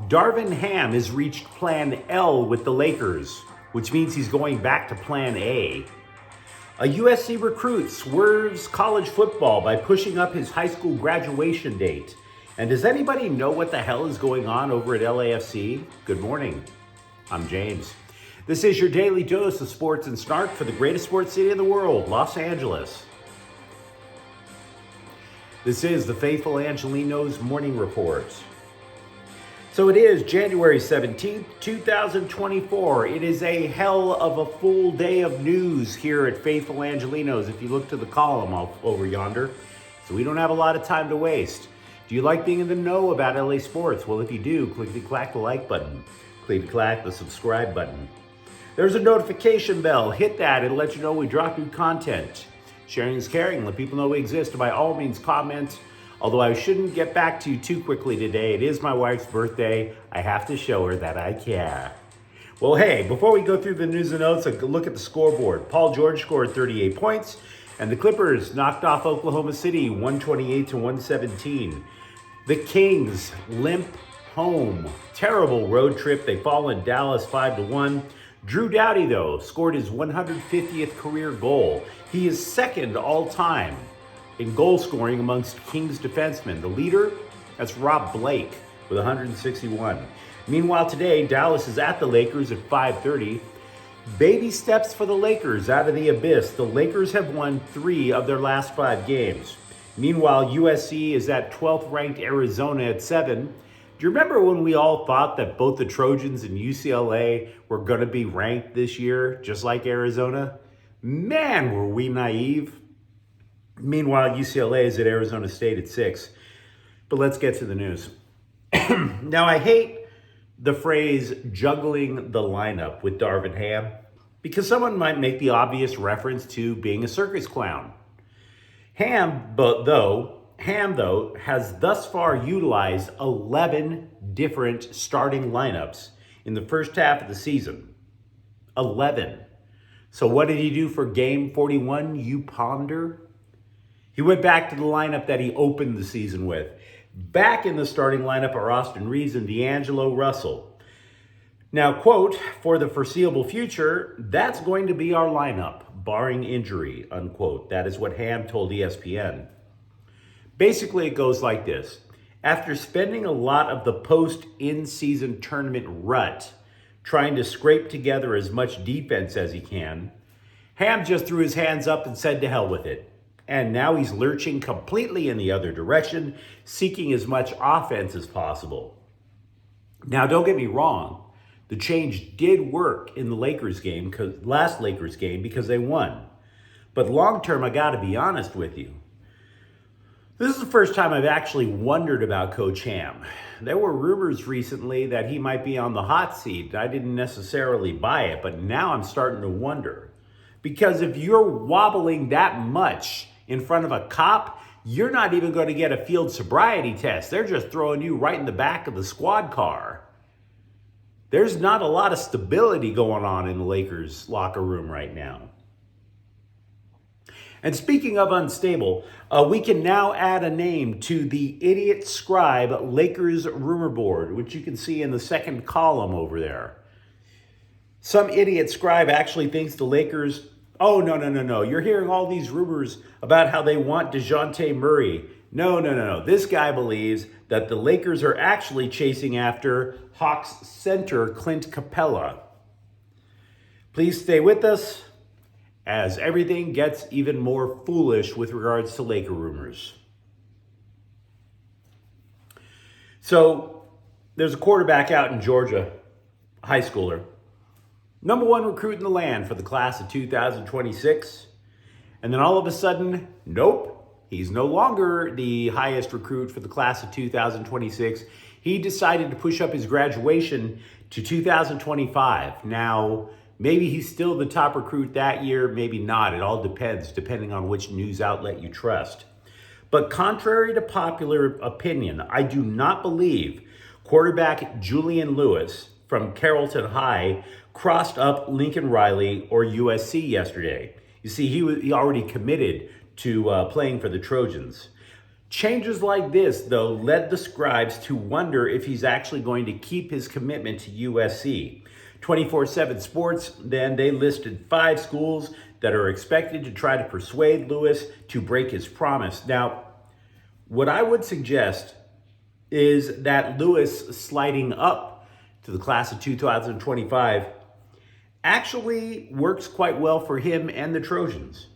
Darvin Ham has reached Plan L with the Lakers, which means he's going back to Plan A. A USC recruit swerves college football by pushing up his high school graduation date. And does anybody know what the hell is going on over at LAFC? Good morning. I'm James. This is your daily dose of sports and snark for the greatest sports city in the world, Los Angeles. This is the Faithful Angelenos Morning Report. So it is January 17th, 2024. It is a hell of a full day of news here at Faithful Angelenos. If you look to the column over yonder, so we don't have a lot of time to waste. Do you like being in the know about LA sports? Well, if you do, click the like button. Click the subscribe button. There's a notification bell. Hit that. It'll let you know we drop new content. Sharing is caring. Let people know we exist. By all means, comment. Although I shouldn't get back to you too quickly today. It is my wife's birthday. I have to show her that I care. Well, hey, before we go through the news and notes, a look at the scoreboard. Paul George scored 38 points, and the Clippers knocked off Oklahoma City 128-117. The Kings limp home. Terrible road trip. They fall in Dallas 5-1. Drew Doughty, though, scored his 150th career goal. He is second all time in goal scoring amongst Kings defensemen. The leader, that's Rob Blake with 161. Meanwhile, today, Dallas is at the Lakers at 5:30. Baby steps for the Lakers out of the abyss. The Lakers have won 3 of their last 5 games. Meanwhile, USC is at 12th ranked Arizona at 7. Do you remember when we all thought that both the Trojans and UCLA were going to be ranked this year, just like Arizona? Man, were we naive. Meanwhile, UCLA is at Arizona State at 6. But let's get to the news. Now, I hate the phrase juggling the lineup with Darvin Ham because someone might make the obvious reference to being a circus clown. Ham, though, has thus far utilized 11 different starting lineups in the first half of the season. 11. So what did he do for game 41, you ponder? He went back to the lineup that he opened the season with. Back in the starting lineup are Austin Reeves and D'Angelo Russell. Now, quote, for the foreseeable future, that's going to be our lineup, barring injury, unquote. That is what Ham told ESPN. Basically, it goes like this. After spending a lot of the post-in-season tournament rut trying to scrape together as much defense as he can, Ham just threw his hands up and said to hell with it. And now he's lurching completely in the other direction, seeking as much offense as possible. Now, don't get me wrong. The change did work in the last Lakers game because they won. But long term, I got to be honest with you. This is the first time I've actually wondered about Coach Ham. There were rumors recently that he might be on the hot seat. I didn't necessarily buy it, but now I'm starting to wonder. Because if you're wobbling that much in front of a cop, you're not even going to get a field sobriety test. They're just throwing you right in the back of the squad car. There's not a lot of stability going on in the Lakers locker room right now. And speaking of unstable, we can now add a name to the Idiot Scribe Lakers rumor board, which you can see in the second column over there. Some idiot scribe actually thinks the Lakers, oh, no. You're hearing all these rumors about how they want DeJounte Murray. No. This guy believes that the Lakers are actually chasing after Hawks center Clint Capella. Please stay with us as everything gets even more foolish with regards to Laker rumors. So there's a quarterback out in Georgia, a high schooler. Number 1 recruit in the land for the class of 2026. And then all of a sudden, nope, he's no longer the highest recruit for the class of 2026. He decided to push up his graduation to 2025. Now, maybe he's still the top recruit that year, maybe not. It all depends, depending on which news outlet you trust. But contrary to popular opinion, I do not believe quarterback Julian Lewis from Carrollton High crossed up Lincoln Riley or USC yesterday. You see, he already committed to playing for the Trojans. Changes like this, though, led the scribes to wonder if he's actually going to keep his commitment to USC. 24/7 Sports, then they listed 5 schools that are expected to try to persuade Lewis to break his promise. Now, what I would suggest is that Lewis sliding up to the class of 2025 actually works quite well for him and the Trojans.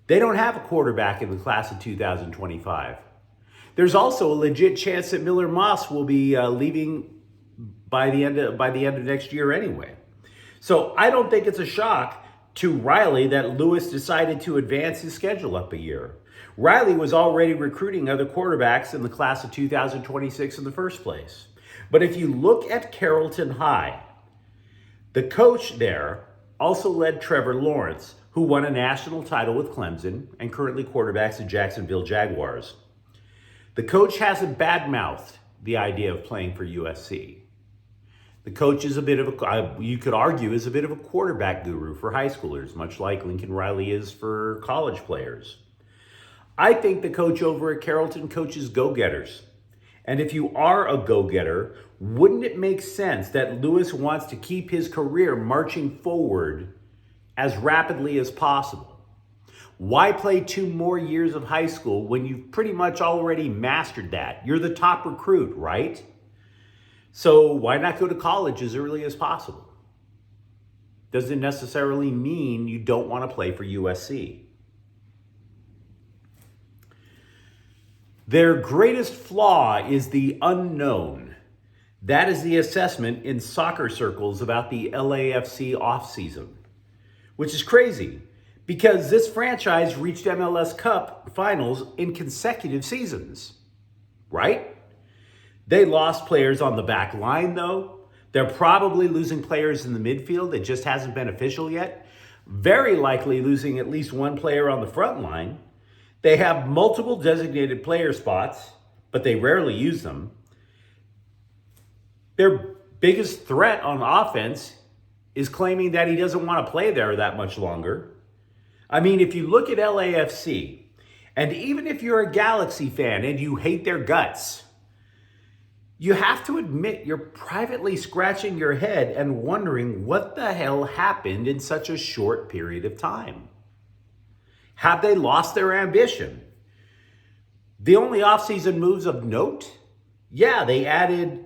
They don't have a quarterback in the class of 2025. There's also a legit chance that Miller Moss will be leaving by the end of next year anyway. So I don't think it's a shock to Riley that Lewis decided to advance his schedule up a year. Riley was already recruiting other quarterbacks in the class of 2026 in the first place. But if you look at Carrollton High, the coach there also led Trevor Lawrence, who won a national title with Clemson and currently quarterbacks the Jacksonville Jaguars. The coach hasn't badmouthed the idea of playing for USC. The coach is a bit of you could argue, is a bit of a quarterback guru for high schoolers, much like Lincoln Riley is for college players. I think the coach over at Carrollton coaches go-getters. And if you are a go-getter, wouldn't it make sense that Lewis wants to keep his career marching forward as rapidly as possible? Why play 2 more years of high school when you've pretty much already mastered that? You're the top recruit, right? So why not go to college as early as possible? Doesn't necessarily mean you don't want to play for USC. Their greatest flaw is the unknown. That is the assessment in soccer circles about the LAFC offseason, which is crazy because this franchise reached MLS Cup finals in consecutive seasons, right? They lost players on the back line, though. They're probably losing players in the midfield. It just hasn't been official yet. Very likely losing at least 1 player on the front line. They have multiple designated player spots, but they rarely use them. Their biggest threat on offense is claiming that he doesn't want to play there that much longer. I mean, if you look at LAFC, and even if you're a Galaxy fan and you hate their guts, you have to admit you're privately scratching your head and wondering what the hell happened in such a short period of time. Have they lost their ambition? The only offseason moves of note? Yeah, they added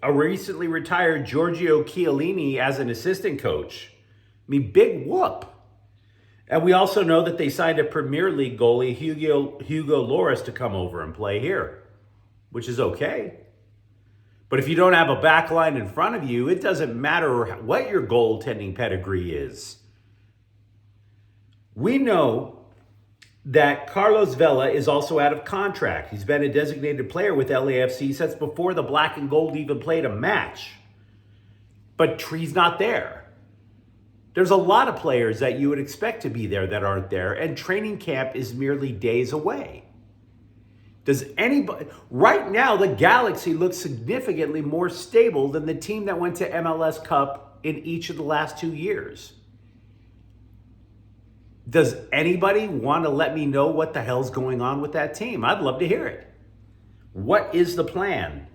a recently retired Giorgio Chiellini as an assistant coach. I mean, big whoop. And we also know that they signed a Premier League goalie, Hugo Lloris, to come over and play here, which is okay. But if you don't have a back line in front of you, it doesn't matter what your goaltending pedigree is. We know that Carlos Vela is also out of contract. He's been a designated player with LAFC since before the Black and Gold even played a match. But he's not there. There's a lot of players that you would expect to be there that aren't there, and training camp is merely days away. Does anybody... Right now, the Galaxy looks significantly more stable than the team that went to MLS Cup in each of the last 2 years. Does anybody want to let me know what the hell's going on with that team? I'd love to hear it. What is the plan?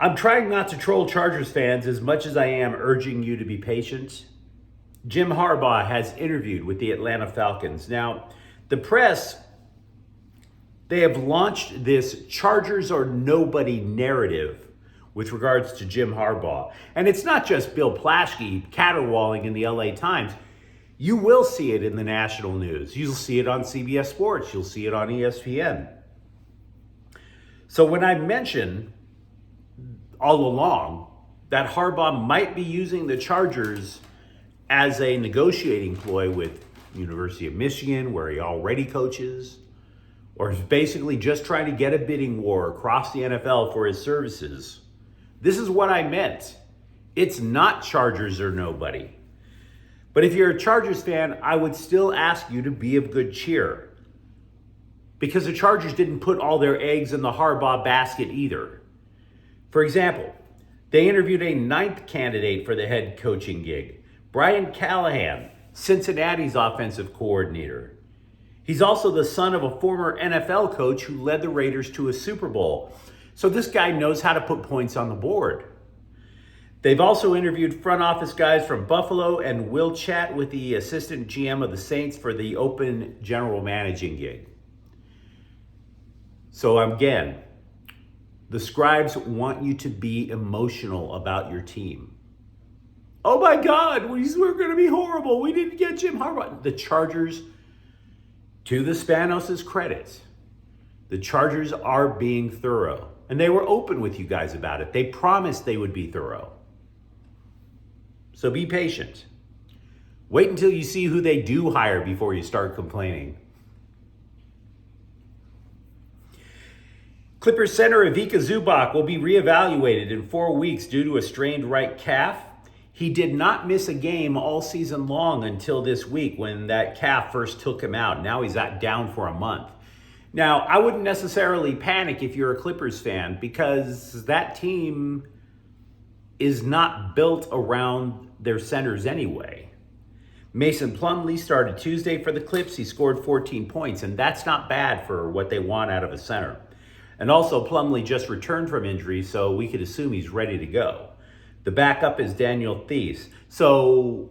I'm trying not to troll Chargers fans as much as I am urging you to be patient. Jim Harbaugh has interviewed with the Atlanta Falcons. Now, the press, they have launched this Chargers or nobody narrative with regards to Jim Harbaugh. And it's not just Bill Plaschke caterwauling in the LA Times. You will see it in the national news. You'll see it on CBS Sports. You'll see it on ESPN. So when I mention all along that Harbaugh might be using the Chargers as a negotiating ploy with University of Michigan, where he already coaches, or is basically just trying to get a bidding war across the NFL for his services, this is what I meant. It's not Chargers or nobody. But if you're a Chargers fan, I would still ask you to be of good cheer, because the Chargers didn't put all their eggs in the Harbaugh basket either. For example, they interviewed a 9th candidate for the head coaching gig, Brian Callahan. Cincinnati's offensive coordinator. He's also the son of a former NFL coach who led the Raiders to a Super Bowl. So this guy knows how to put points on the board. They've also interviewed front office guys from Buffalo and will chat with the assistant GM of the Saints for the open general managing gig. So again, the scribes want you to be emotional about your team. Oh my God, we're going to be horrible. We didn't get Jim Harbaugh. The Chargers, to the Spanos' credit, the Chargers are being thorough. And they were open with you guys about it. They promised they would be thorough. So be patient. Wait until you see who they do hire before you start complaining. Clippers center Ivica Zubac will be reevaluated in 4 weeks due to a strained right calf. He did not miss a game all season long until this week when that calf first took him out. Now he's down for a month. Now, I wouldn't necessarily panic if you're a Clippers fan because that team is not built around their centers anyway. Mason Plumlee started Tuesday for the Clips. He scored 14 points, and that's not bad for what they want out of a center. And also, Plumlee just returned from injury, so we could assume he's ready to go. The backup is Daniel Theis. So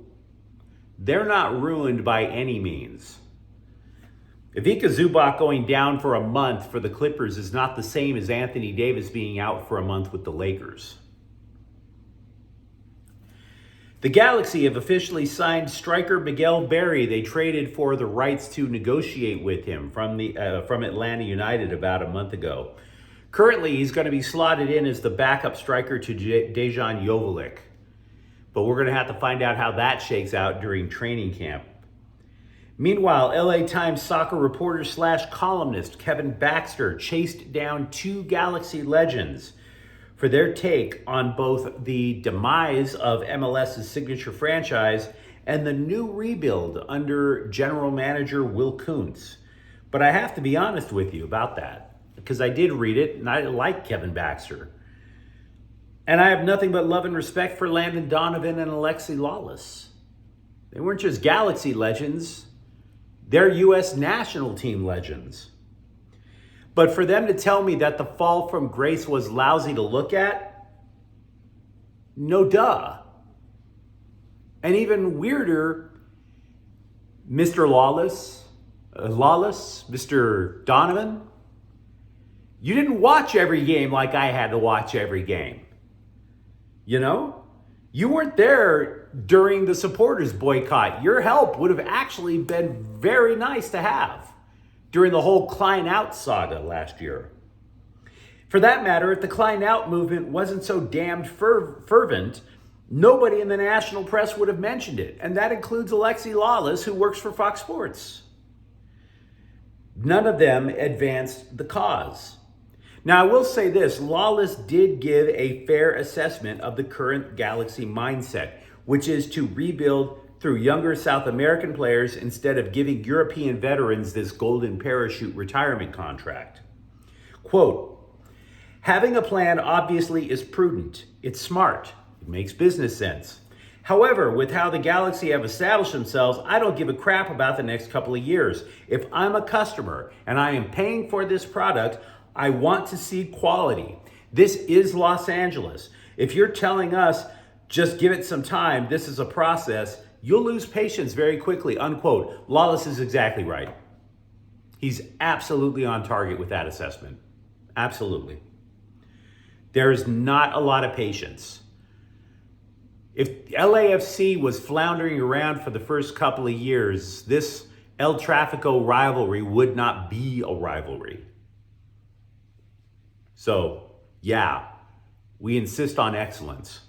they're not ruined by any means. Ivica Zubac going down for a month for the Clippers is not the same as Anthony Davis being out for a month with the Lakers. The Galaxy have officially signed striker Miguel Berry. They traded for the rights to negotiate with him from Atlanta United about a month ago. Currently, he's going to be slotted in as the backup striker to Dejan Joveljic. But we're going to have to find out how that shakes out during training camp. Meanwhile, LA Times soccer reporter / columnist Kevin Baxter chased down two Galaxy legends for their take on both the demise of MLS's signature franchise and the new rebuild under general manager Will Kuntz. But I have to be honest with you about that, because I did read it and I like Kevin Baxter. And I have nothing but love and respect for Landon Donovan and Alexi Lawless. They weren't just Galaxy legends, they're U.S. national team legends. But for them to tell me that the fall from grace was lousy to look at, no duh. And even weirder, Mr. Lawless, Mr. Donovan, you didn't watch every game like I had to watch every game. You know? You weren't there during the supporters boycott. Your help would have actually been very nice to have during the whole Klein out saga last year. For that matter, if the Klein out movement wasn't so damned fervent, nobody in the national press would have mentioned it. And that includes Alexi Lawless, who works for Fox Sports. None of them advanced the cause. Now, I will say this, Lawless did give a fair assessment of the current Galaxy mindset, which is to rebuild through younger South American players instead of giving European veterans this golden parachute retirement contract. Quote, having a plan obviously is prudent. It's smart. It makes business sense. However, with how the Galaxy have established themselves, I don't give a crap about the next couple of years. If I'm a customer and I am paying for this product, I want to see quality. This is Los Angeles. If you're telling us, just give it some time, this is a process, you'll lose patience very quickly, unquote. Lawless is exactly right. He's absolutely on target with that assessment. Absolutely. There's not a lot of patience. If LAFC was floundering around for the first couple of years, this El Tráfico rivalry would not be a rivalry. So, yeah, we insist on excellence.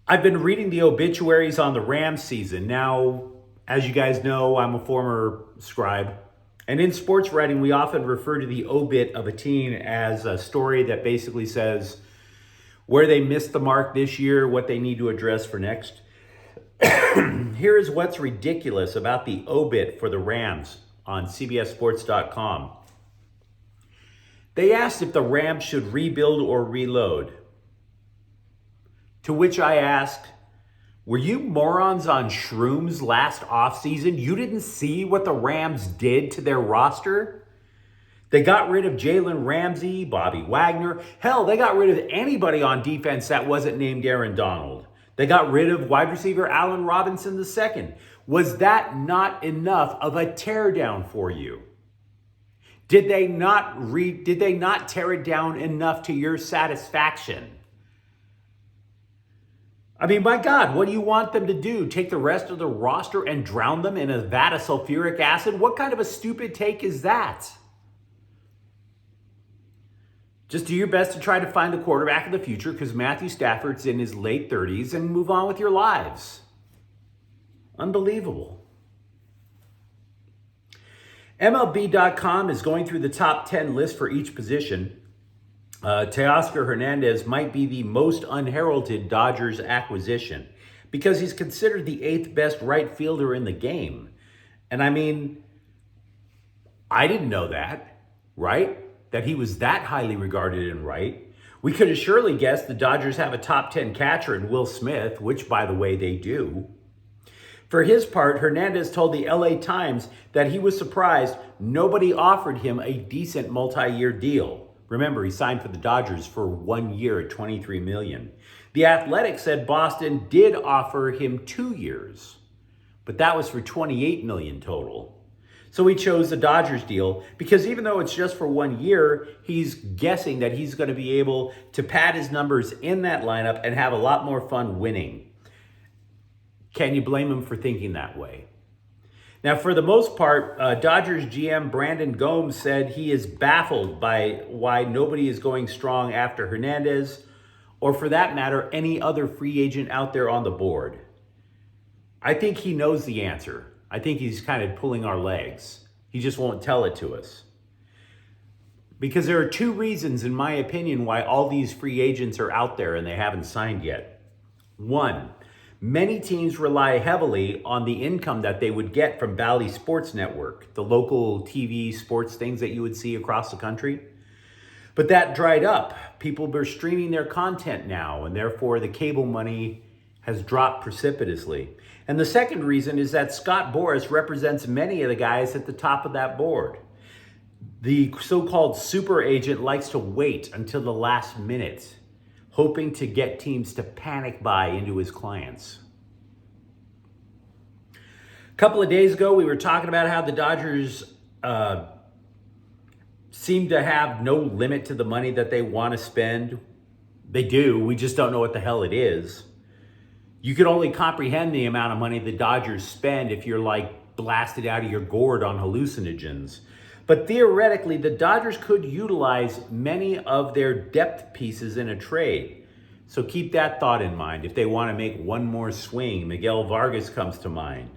I've been reading the obituaries on the Rams season. Now, as you guys know, I'm a former scribe. And in sports writing, we often refer to the obit of a team as a story that basically says where they missed the mark this year, what they need to address for next. Here is what's ridiculous about the obit for the Rams on CBSSports.com. They asked if the Rams should rebuild or reload. To which I asked, Were you morons on shrooms last offseason? You didn't see what the Rams did to their roster? They got rid of Jalen Ramsey, Bobby Wagner. Hell, they got rid of anybody on defense that wasn't named Aaron Donald. They got rid of wide receiver Allen Robinson II. Was that not enough of a teardown for you? Did they not tear it down enough to your satisfaction? I mean, my God, what do you want them to do? Take the rest of the roster and drown them in a vat of sulfuric acid? What kind of a stupid take is that? Just do your best to try to find the quarterback of the future because Matthew Stafford's in his late 30s and move on with your lives. Unbelievable. MLB.com is going through the top 10 list for each position. Teoscar Hernandez might be the most unheralded Dodgers acquisition because he's considered the 8th best right fielder in the game. And I mean, I didn't know that, right? That he was that highly regarded in right. We could have surely guessed the Dodgers have a top 10 catcher in Will Smith, which, by the way, they do. For his part, Hernandez told the LA Times that he was surprised nobody offered him a decent multi-year deal. Remember, he signed for the Dodgers for 1 year at $23 million. The Athletic said Boston did offer him 2 years, but that was for $28 million total. So he chose the Dodgers deal because even though it's just for 1 year, he's guessing that he's going to be able to pad his numbers in that lineup and have a lot more fun winning. Can you blame him for thinking that way? Now, for the most part, Dodgers GM Brandon Gomes said he is baffled by why nobody is going strong after Hernandez, or for that matter, any other free agent out there on the board. I think he knows the answer. I think he's kind of pulling our legs. He just won't tell it to us. Because there are 2 reasons, in my opinion, why all these free agents are out there and they haven't signed yet. 1, many teams rely heavily on the income that they would get from Bally Sports Network, the local TV sports things that you would see across the country. But that dried up. People are streaming their content now, and therefore the cable money has dropped precipitously. And the second reason is that Scott Boras represents many of the guys at the top of that board. The so-called super agent likes to wait until the last minute, hoping to get teams to panic buy into his clients. A couple of days ago, we were talking about how the Dodgers seem to have no limit to the money that they want to spend. They do, we just don't know what the hell it is. You can only comprehend the amount of money the Dodgers spend if you're like blasted out of your gourd on hallucinogens. But theoretically, the Dodgers could utilize many of their depth pieces in a trade. So keep that thought in mind. If they want to make one more swing, Miguel Vargas comes to mind.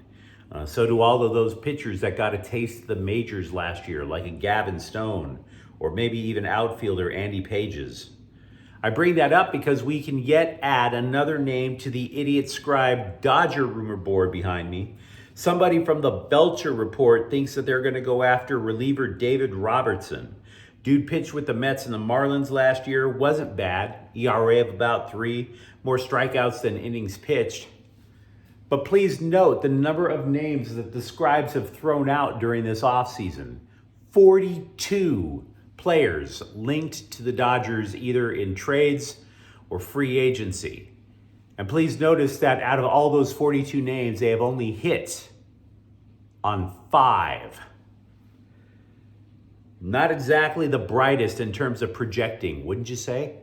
So do all of those pitchers that got a taste of the majors last year, like a Gavin Stone, or maybe even outfielder Andy Pages. I bring that up because we can yet add another name to the idiot scribe Dodger rumor board behind me. Somebody from the Belcher Report thinks that they're going to go after reliever David Robertson. Dude pitched with the Mets and the Marlins last year. Wasn't bad. ERA of about 3. More strikeouts than innings pitched. But please note the number of names that the scribes have thrown out during this offseason. 42 players linked to the Dodgers either in trades or free agency. And please notice that out of all those 42 names, they have only hit on 5. Not exactly the brightest in terms of projecting, wouldn't you say?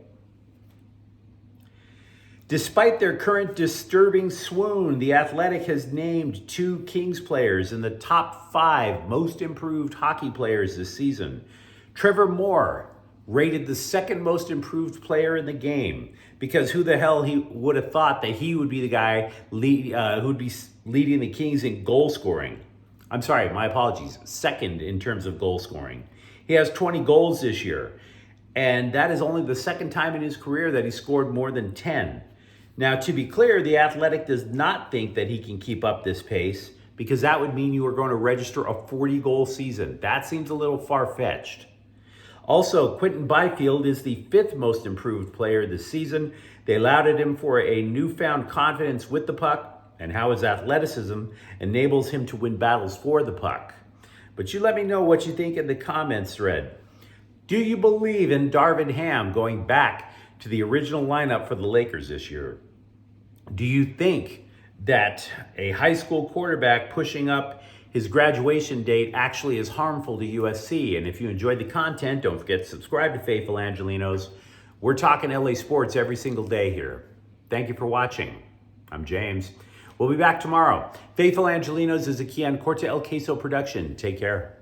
Despite their current disturbing swoon, the Athletic has named 2 Kings players in the top 5 most improved hockey players this season. Trevor Moore, rated the 2nd most improved player in the game, because who the hell he would have thought that he would be the guy who would be leading the Kings in goal scoring. I'm sorry, my apologies, 2nd in terms of goal scoring. He has 20 goals this year, and that is only the 2nd time in his career that he scored more than 10. Now, to be clear, the Athletic does not think that he can keep up this pace, because that would mean you are going to register a 40-goal season. That seems a little far-fetched. Also, Quinton Byfield is the 5th most improved player this season. They lauded him for a newfound confidence with the puck and how his athleticism enables him to win battles for the puck. But you let me know what you think in the comments thread. Do you believe in Darvin Ham going back to the original lineup for the Lakers this year? Do you think that a high school quarterback pushing up his graduation date actually is harmful to USC? And if you enjoyed the content, don't forget to subscribe to Faithful Angelenos. We're talking LA sports every single day here. Thank you for watching. I'm James. We'll be back tomorrow. Faithful Angelenos is a Kian Corte El Queso production. Take care.